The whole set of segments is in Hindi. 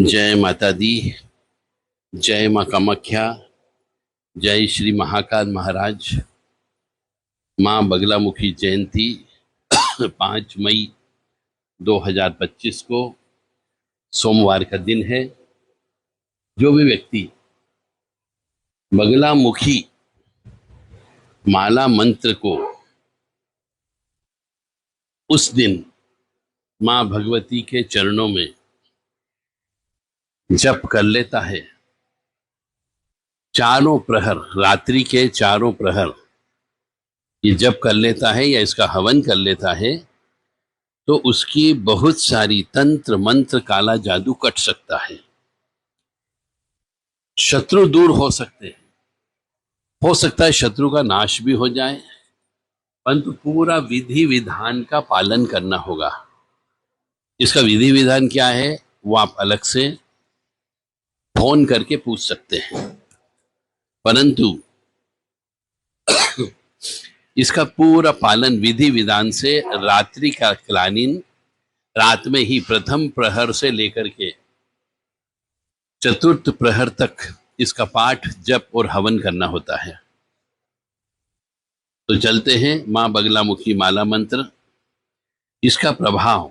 जय माता दी। जय माँ कामाख्या। जय श्री महाकाल महाराज। माँ बगलामुखी जयंती 5 मई 2025 को सोमवार का दिन है। जो भी व्यक्ति बगलामुखी माला मंत्र को उस दिन माँ भगवती के चरणों में जप कर लेता है, चारों प्रहर, रात्रि के चारों प्रहर ये जप कर लेता है या इसका हवन कर लेता है, तो उसकी बहुत सारी तंत्र मंत्र काला जादू कट सकता है। शत्रु दूर हो सकते हैं, हो सकता है शत्रु का नाश भी हो जाए, परंतु पूरा विधि विधान का पालन करना होगा। इसका विधि विधान क्या है वो आप अलग से फोन करके पूछ सकते हैं, परंतु इसका पूरा पालन विधि विधान से रात्रि का कालीन, रात में ही प्रथम प्रहर से लेकर के चतुर्थ प्रहर तक इसका पाठ जप और हवन करना होता है। तो चलते हैं मां बगलामुखी माला मंत्र। इसका प्रभाव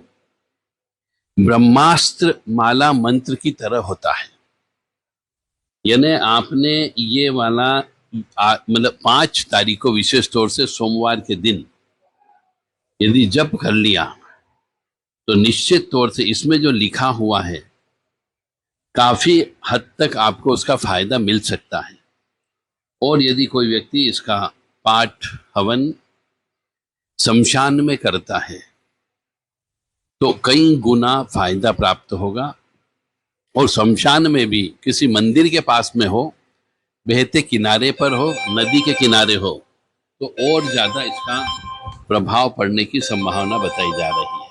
ब्रह्मास्त्र माला मंत्र की तरह होता है। यानी आपने ये वाला मतलब 5 तारीख को विशेष तौर से सोमवार के दिन यदि जप कर लिया तो निश्चित तौर से इसमें जो लिखा हुआ है काफी हद तक आपको उसका फायदा मिल सकता है। और यदि कोई व्यक्ति इसका पाठ हवन शमशान में करता है तो कई गुना फायदा प्राप्त होगा। और शमशान में भी किसी मंदिर के पास में हो, बहते किनारे पर हो, नदी के किनारे हो, तो और ज्यादा इसका प्रभाव पड़ने की संभावना बताई जा रही है।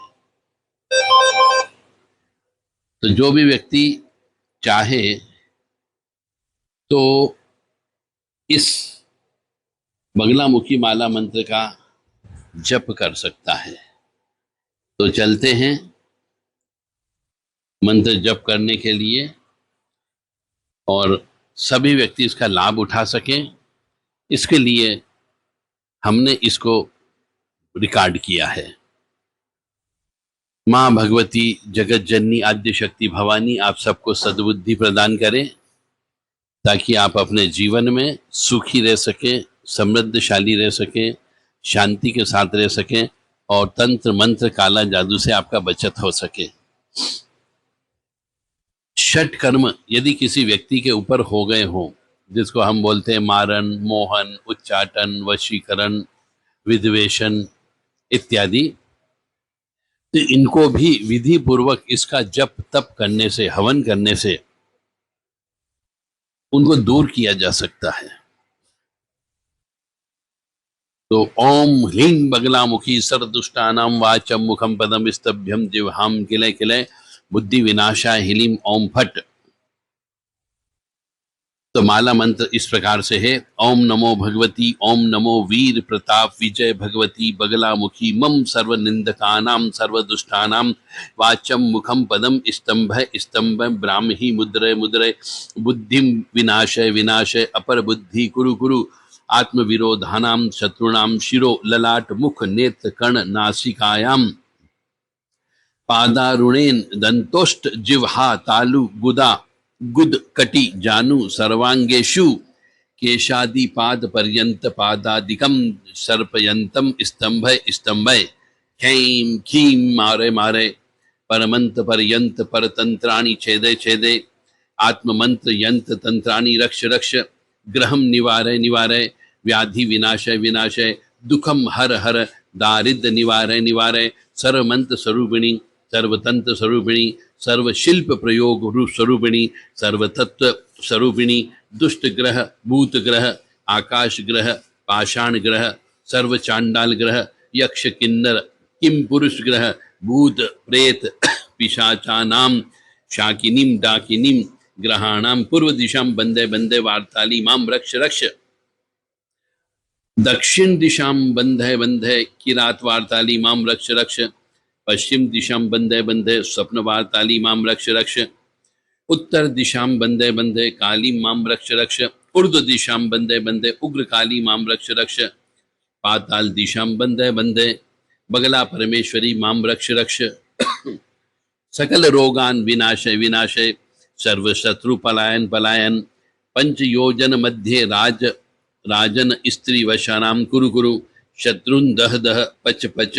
तो जो भी व्यक्ति चाहे तो इस बगलामुखी माला मंत्र का जप कर सकता है। तो चलते हैं मंत्र जप करने के लिए और सभी व्यक्ति इसका लाभ उठा सकें, इसके लिए हमने इसको रिकॉर्ड किया है। मां भगवती जगत जननी आद्य शक्ति भवानी आप सबको सद्बुद्धि प्रदान करें ताकि आप अपने जीवन में सुखी रह सकें, समृद्धशाली रह सकें, शांति के साथ रह सकें और तंत्र मंत्र काला जादू से आपका बचत हो सके। षट कर्म यदि किसी व्यक्ति के ऊपर हो गए हों, जिसको हम बोलते हैं मारन, मोहन, उच्चाटन, वशीकरण, विद्वेषण इत्यादि, तो इनको भी विधि पूर्वक इसका जप तप करने से, हवन करने से उनको दूर किया जा सकता है। तो ओम ह्लीं बगलामुखी सर्वदुष्टानां वाचम मुखम पदम स्तभ्यम जिह्वाम किलय किलय बुद्धि विनाशाय ह्लीं ओम फट। तो माला मंत्र इस प्रकार से है। ओम नमो भगवती, ओम नमो वीर प्रताप विजय भगवती बगलामुखी मम सर्व निंदकानाम सर्व दुष्टानाम वाचम मुखम पदम स्तंभ स्तंभ ब्राह्मी मुद्रय मुद्रय बुद्धि विनाशय विनाशय अपर बुद्धि कुरु कुरु आत्म विरोधानाम शत्रुणाम शिरो ललाट मुख नेत्र कर्ण नासिकायाम पादारुणेन दंतोष्ट जिह्वा तालु गुदा गुद कटि जानु सर्वांगेषु केशादि पाद पर्यंत पादादिकम सर्पयंतम स्तंभ स्तंभ खैम खीम मारे मारे परमंत पर्यंत परतंत्राणि छेदे छेदे आत्ममंत्र यंत्र तंत्राणि रक्ष रक्ष ग्रहम निवारय निवारय व्याधि विनाशय विनाशय दुखम हर हर दारिद्र निवारय निवारय सर्वमंत्र स्वरूपिणी सर्वतंत्र स्वरूपिणी सर्वशिल्प प्रयोग रूप स्वरूपिणी सर्वतत्व स्वरूपिणी दुष्ट ग्रह भूत ग्रह आकाश ग्रह पाषाण ग्रह सर्व चांडाल ग्रह यक्ष किन्नर किम पुरुष ग्रह भूत प्रेत पिशाचानाम शाकिनीम डाकिनीम ग्रहाणाम पूर्व दिशाम बंदे बंदे वार्ताली माम रक्ष रक्ष दक्षिण दिशाम बंधे बंधे किरात वार्ताली माम रक्ष रक्ष पश्चिम दिशाम बंधे बंधे स्वप्न वार्ताली माम रक्ष रक्ष उत्तर दिशां बंदे बंदे काली माम रक्ष रक्ष, ऊर्ध्व दिशां बंदे बंदे उग्र काली माम रक्ष रक्ष, पाताल दिशां बंदे बंदे बगला परमेश्वरी माम रक्ष रक्ष, सकल रोगान विनाशय विनाशय, सर्व शत्रु पलायन पलायन, पंच योजन मध्य राजन स्त्री वशानाम कुरु कुरु, शत्रुन दह दह पच पच,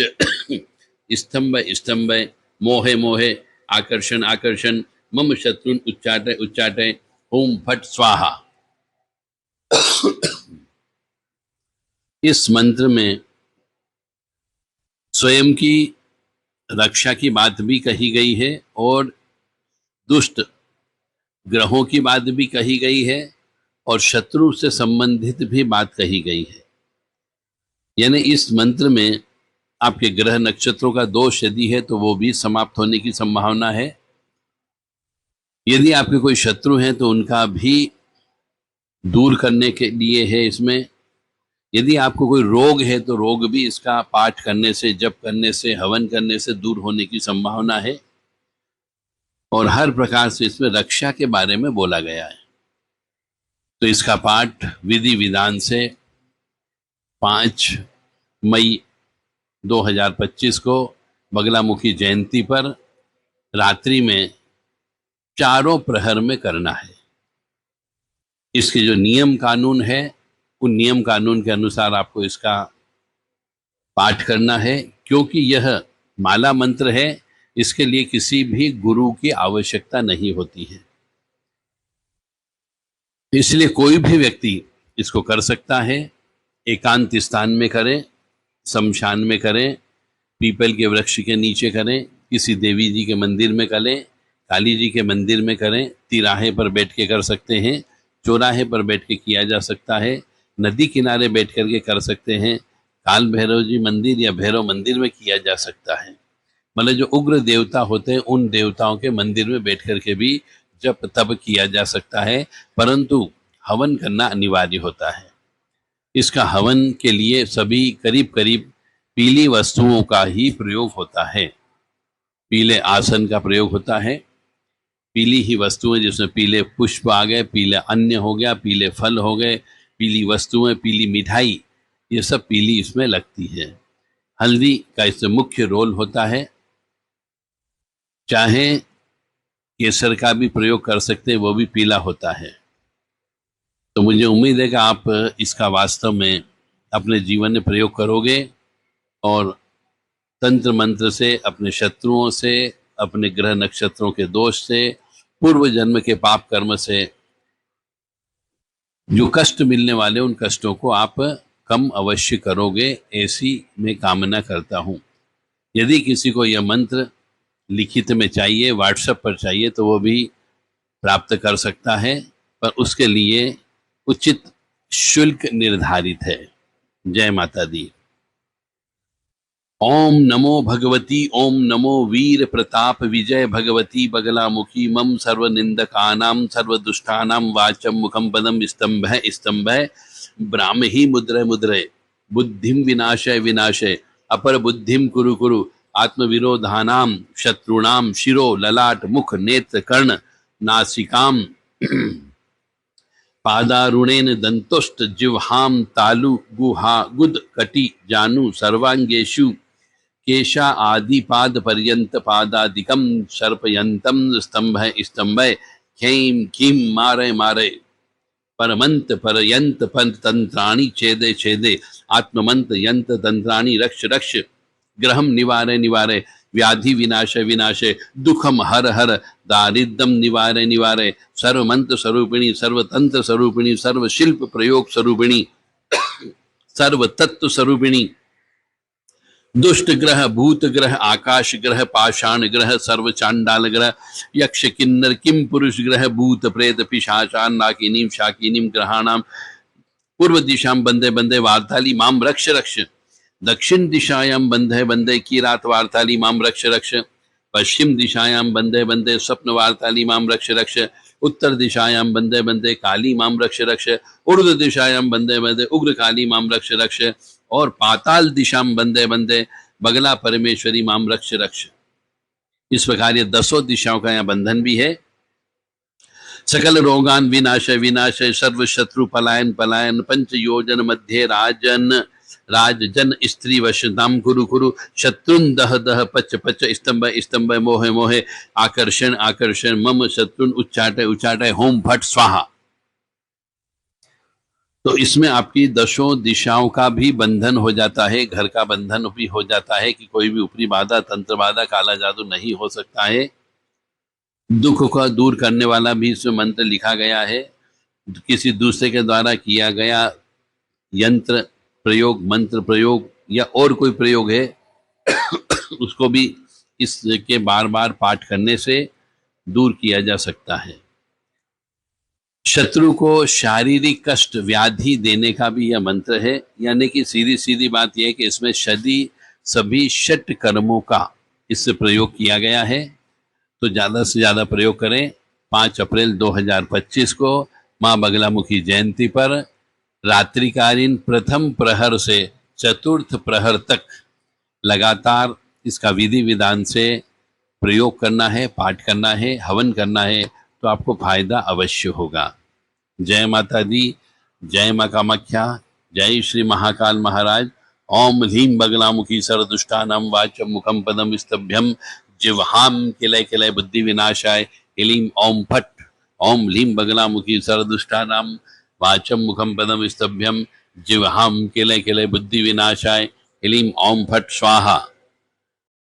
स्तंभ स्तंभ, मोहे मोहे, आकर्षण आकर्षण, मम शत्रुन उच्चाटय उच्चाटय, ओम फट स्वाहा। इस मंत्र में स्वयं की रक्षा की बात भी कही गई है और दुष्ट ग्रहों की बात भी कही गई है और शत्रु से संबंधित भी बात कही गई है। यानी इस मंत्र में आपके ग्रह नक्षत्रों का दोष यदि है तो वो भी समाप्त होने की संभावना है। यदि आपके कोई शत्रु हैं तो उनका भी दूर करने के लिए है इसमें। यदि आपको कोई रोग है तो रोग भी इसका पाठ करने से, जप करने से, हवन करने से दूर होने की संभावना है। और हर प्रकार से इसमें रक्षा के बारे में बोला गया है। तो इसका पाठ विधि विधान से 5 मई 2025 को बगलामुखी जयंती पर रात्रि में चारों प्रहर में करना है। इसके जो नियम कानून है उन नियम कानून के अनुसार आपको इसका पाठ करना है। क्योंकि यह माला मंत्र है, इसके लिए किसी भी गुरु की आवश्यकता नहीं होती है, इसलिए कोई भी व्यक्ति इसको कर सकता है। एकांत स्थान में करें, शमशान में करें, पीपल के वृक्ष के नीचे करें, किसी देवी जी के मंदिर में करें, काली जी के मंदिर में करें, तिराहे पर बैठ के कर सकते हैं, चौराहे पर बैठ के किया जा सकता है, नदी किनारे बैठ करके कर सकते हैं, काल भैरव जी मंदिर या भैरव मंदिर में किया जा सकता है। मतलब जो उग्र देवता होते हैं उन देवताओं के मंदिर में बैठ करके भी जप तप किया जा सकता है, परंतु हवन करना अनिवार्य होता है। इसका हवन के लिए सभी करीब करीब पीली वस्तुओं का ही प्रयोग होता है। पीले आसन का प्रयोग होता है, पीली ही वस्तुएं जिसमें पीले पुष्प आ गए, पीले अन्न हो गया, पीले फल हो गए, पीली वस्तुएं, पीली मिठाई, ये सब पीली इसमें लगती है। हल्दी का इसमें मुख्य रोल होता है। चाहे केसर का भी प्रयोग कर सकते हैं, वो भी पीला होता है। तो मुझे उम्मीद है कि आप इसका वास्तव में अपने जीवन में प्रयोग करोगे और तंत्र मंत्र से, अपने शत्रुओं से, अपने ग्रह नक्षत्रों के दोष से, पूर्व जन्म के पाप कर्म से जो कष्ट मिलने वाले उन कष्टों को आप कम अवश्य करोगे, ऐसी मैं कामना करता हूं। यदि किसी को यह मंत्र लिखित में चाहिए, व्हाट्सएप पर चाहिए, तो वो भी प्राप्त कर सकता है, पर उसके लिए उचित शुल्क निर्धारित है। जय माता दी। ओम नमो भगवती, ओम नमो वीर प्रताप विजय भगवती बगलामुखी, मम सर्व निंदकानाम सर्व दुष्टानाम वाचम मुखम पदम स्तंभः स्तंभः, ब्राह्मी मुद्रय मुद्रय, बुद्धिम विनाशय विनाशय, अपर बुद्धिम कुरु कुरु, आत्मविरोधानाम शत्रुणाम शिरो ललाट मुख नेत्र कर्ण नासिकाम पादारुणेन दंतोष्ट जिह्वाम तालु गुहा गुद कटि जानु सर्वांगेषु, केशा आदि पाद पर्यंत पादादिकम सर्पयंतम स्तंभः स्तंभः, खैम खीम मारे मारे, परमंत परयंत पंतंत्राणि छेदे छेदे, आत्ममंत यंत तंत्राणि रक्ष रक्ष, ग्रहम निवारे निवारे, व्याधि विनाशे विनाशे, दुखम हर हर, दारिद्रम निवारे निवारे, सर्वमंत्र स्वरूपिणी, सर्वतंत्र स्वरूपिणी, सर्व शिल्प प्रयोग स्वरूपिणी, सर्व तत्व स्वरूपिणी, दुष्ट ग्रह, भूत ग्रह, आकाश ग्रह, पाषाण ग्रह, सर्व चांडाल ग्रह, यक्ष किन्नर किम पुरुष ग्रह, भूत प्रेत पिशाचान नाकिनीम शाकिनीम ग्रहाणाम पूर्व दिशाम बंदे बंदे वार्ताली माम रक्ष रक्ष, दक्षिण दिशायां बंदे बंदे किरात वार्ताली माम रक्ष रक्ष, पश्चिम दिशायां बंदे बंदे स्वप्न वार्ताली माम रक्ष रक्ष, उत्तर दिशायां बंदे बंदे काली माम रक्ष रक्ष, ऊर्ध्व दिशायां बंदे बंदे उग्र काली माम रक्ष रक्ष, और पाताल दिशां बंदे बंदे बगला परमेश्वरी माम रक्ष रक्ष। इस प्रकार ये 10 दिशाओं का यहाँ बंधन भी है। सकल रोगान विनाशय विनाशय सर्व शत्रु पलायन पलायन पंच योजन मध्य राजन राजजन स्त्री वशताम कुरु कुरु शत्रुन दह दह पच पच स्तंभ स्तंभ मोहे मोहे आकर्षण आकर्षण मम शत्रुन उच्चाटय उच्चाटय होम फट स्वाहा। तो इसमें आपकी दशों दिशाओं का भी बंधन हो जाता है, घर का बंधन भी हो जाता है कि कोई भी ऊपरी बाधा तंत्र बाधा काला जादू नहीं हो सकता है। दुख को दूर करने वाला भी इसमें मंत्र लिखा गया है। किसी दूसरे के द्वारा किया गया यंत्र प्रयोग मंत्र प्रयोग या और कोई प्रयोग है उसको भी इसके बार बार पाठ करने से दूर किया जा सकता है। शत्रु को शारीरिक कष्ट व्याधि देने का भी यह मंत्र है, यानी कि सीधी सीधी बात यह है कि इसमें सभी षट कर्मों का इससे प्रयोग किया गया है। तो ज़्यादा से ज़्यादा प्रयोग करें। 5 अप्रैल 2025 को माँ बगलामुखी जयंती पर रात्रिकालीन प्रथम प्रहर से चतुर्थ प्रहर तक लगातार इसका विधि विधान से प्रयोग करना है, पाठ करना है, हवन करना है, तो आपको फायदा अवश्य होगा। जय माता दी, जय माँ कामाख्या, जय श्री महाकाल महाराज। ओम ह्रीं बगलामुखी सर्वदुष्टानां वाचम मुखम पदम स्तभ्यम जिह्वाम किलय किलय बुद्धि विनाशाय ह्लीं ओम फट। ओम ह्लीं बगलामुखी सर्वदुष्टानां वाचम मुखम पदम स्तभ्यम जिह्वाम किलय किलय बुद्धि विनाशाय ह्लीं ओम फट स्वाहा।